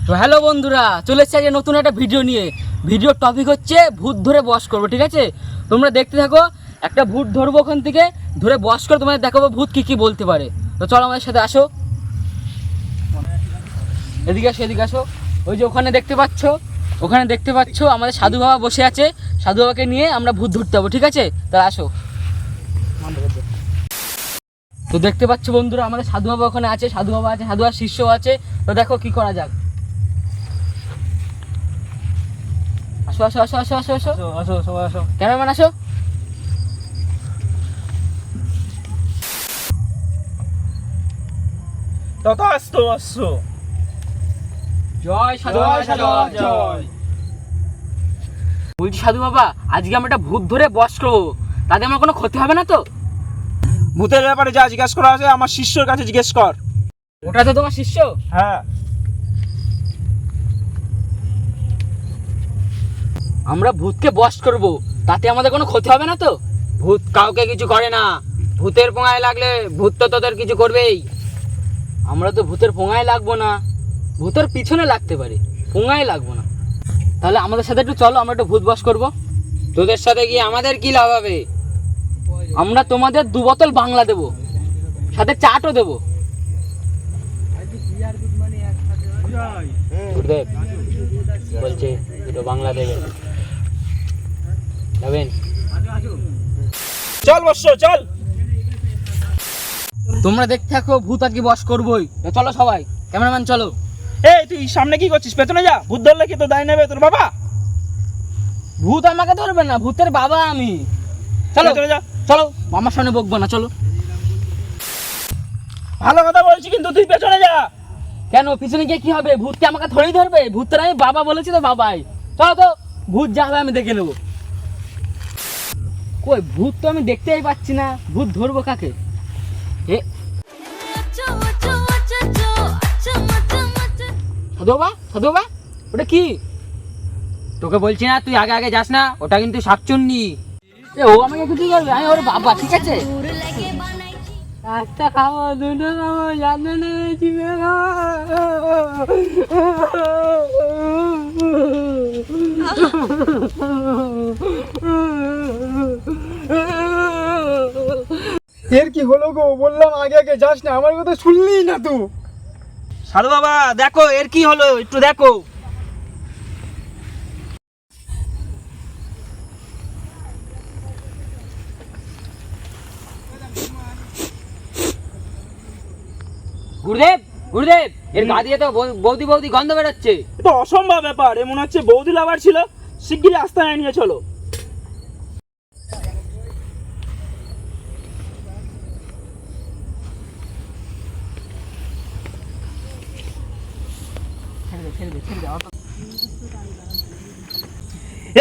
তো হ্যালো বন্ধুরা, চলে এসেছি আজকে নতুন একটা ভিডিও নিয়ে। ভিডিওর টপিক হচ্ছে ভূত ধরে বশ করবো, ঠিক আছে? তোমরা দেখতে থাকো। একটা ভূত ধরবো, ওখান থেকে ধরে বশ করে তোমাদের দেখাবো ভূত কী কী বলতে পারে। তো চলো আমাদের সাথে আসো, এদিকে আসো, এদিকে আসো। ওই যে ওখানে দেখতে পাচ্ছ আমাদের সাধু বাবা বসে আছে। সাধু বাবাকে নিয়ে আমরা ভূত ধরতে যাবো, ঠিক আছে? তাহলে আসো। তো দেখতে পাচ্ছ বন্ধুরা, আমাদের সাধু বাবা ওখানে আছে, সাধু বাবা আছে, সাধু বাবার শিষ্য আছে। তো দেখো কি করা যাক। আসো আসো আসো আসো আসো আসো আসো সবাই আসো, ক্যামেরাম্যান আসো। তথাস্তু অস্তু। জয় সাধু বাবা, জয়। বলছি সাধু বাবা, আজকে আমরা একটা ভূত ধরে বশ করবো, তাতে আমার কোনো ক্ষতি হবে না তো? ভূতের ব্যাপারে যা জিজ্ঞেস করা আছে আমার শিষ্যর কাছে জিজ্ঞেস কর। ওটা তো তোমার শিষ্য? হ্যাঁ। আমরা ভূতকে বশ করব, তাতে আমাদের কোনো ক্ষতি হবে না তো? ভূত কাউকে কিছু করে না। ভূতের পোঙায় লাগলে ভূত তো তোদের কিছু করবেই। আমরা তো ভূতের পোঙায় লাগবো না, ভূতের পিছনে লাগতে পারে, পোঙায় লাগবো না। তাহলে আমাদের সাথে একটু চলো, আমরা একটু ভূত বশ করবো। তোদের সাথে গিয়ে আমাদের কি লাভ হবে? আমরা তোমাদের 2 বোতল বাংলা দেবো, সাথে চাটও দেবো। গুরুদেব বলছে দুটো বাংলা দেবে, যাবেন? চল বর্ষ চল। তোমরা দেখতে থাকো, ভূত আজকে বশ করবোই। চলো সবাই, ক্যামেরাম্যান চলো। এই তুই সামনে কি করছিস? পেছনে যা। ভূত ধরলে কি তো দায় নেবে তোর বাবা? ভূত আমাকে ধরবে না, ভূতের বাবা আমি। চলো পেছনে যা। চলো, আমার সামনে বকবো না, চলো। ভালো কথা বলছি, কিন্তু তুই পেছনে যা। কেন পিছনে গিয়ে কি হবে? ভূতকে আমাকে ধরেই ধরবে? ভূতটা আমি বাবা বলেছি তো, বাবাই। চলো তো, ভূত যা হবে আমি দেখে নেবো। কই ভূত তো আমি দেখতেই পাচ্ছি না, ভূত ধরবো কাকে? এ সাধু বাবা, সাধু বাবা, ওটা কি? তোকে বলছি না তুই আগে আগে যাস না, ওটা কিন্তু শাকচুন্নি। এ ও আমাকে কিছু করবে? আমি ওর বাবা, ঠিক আছে? একটা খাবো, দুটো খাবো, জানো না চিপে এর কি হলো গো? বললাম আগে আগে যাস না, আমার কথা শুনলি না তো। সাধু বাবা দেখো এর কি হলো, একটু দেখো। গুরুদেব, গুরুদেব, এর গা দিয়ে তো বৌদি বৌদি গন্ধ বেরোচ্ছে। এ তো অসম্ভব ব্যাপার। এ মনে হচ্ছে বৌদি লাভার ছিল। শিগগিরই আস্তানায় নিয়ে চলো।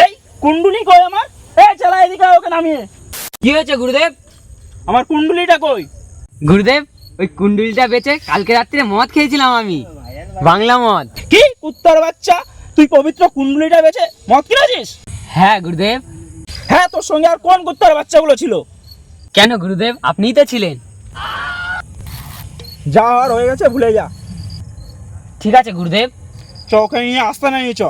এই কুণ্ডুলি কই আমার? চালা এদিকে আয়, ওকে নামিয়ে। কি হয়েছে গুরুদেব? আমার কুণ্ডুলিটা কই? গুরুদেব, ওই কুণ্ডুলিটা বেচে কালকে রাত্রে মদ খেয়েছিলাম আমি, বাংলা মদ। কি কুত্তার বাচ্চা, তুই পবিত্র কুণ্ডুলিটা বেচে মদ কিনেছিস? হ্যাঁ গুরুদেব। হ্যাঁ, তোর সঙ্গে আর কোন কুত্তার বাচ্চাগুলো ছিল? কেন গুরুদেব, আপনিই তো ছিলেন। যা আর হয়ে গেছে, ভুলে যা। ঠিক আছে গুরুদেব। চ ওখানে নিয়ে আস্তানায় নিয়ে চ।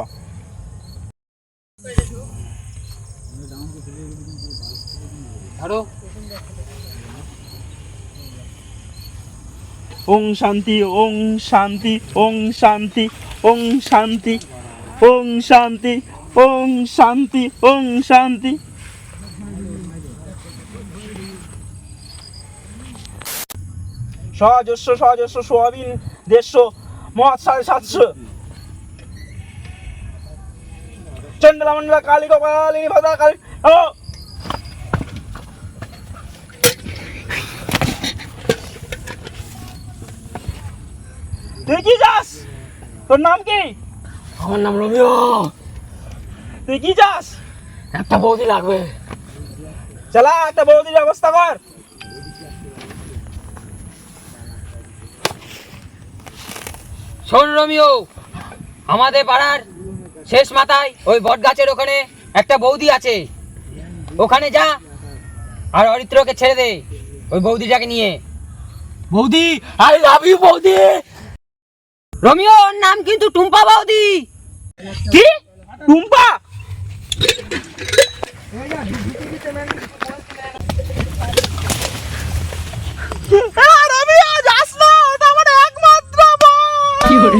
ধরো। ওং শান্তি, ওং শান্তি, ওং শান্তি, ওং শান্তি, ওং শান্তি, ওং শান্তি, ওং শান্তি। সহজস্য সহজস্য সোয়াবিন 150, মদ 750। চন্ডলা মন্ডলা কালী গোপালিনী ভদ্রা কালী। ও তুই কি যাস? তোর নাম কি? আমার নাম রবিও। তুই কি যাস? একটা বৌদি লাগবে। চালা একটা বৌদির ব্যবস্থা কর। শোন রমিও, আমাদের পাড়ার শেষ মাথায় ওই বট গাছের ওখানে একটা বৌদি আছে, ওখানে যা আর অরিত্রকে ছেড়ে দে ওই বৌদিটাকে নিয়ে। বৌদি, আই লাভ ইউ বৌদি। রমিও, ওর নাম কিন্তু টুম্পা বৌদি। কি টুম্পা? রমিও যাস না, ওটা আমার একমাত্র বোন।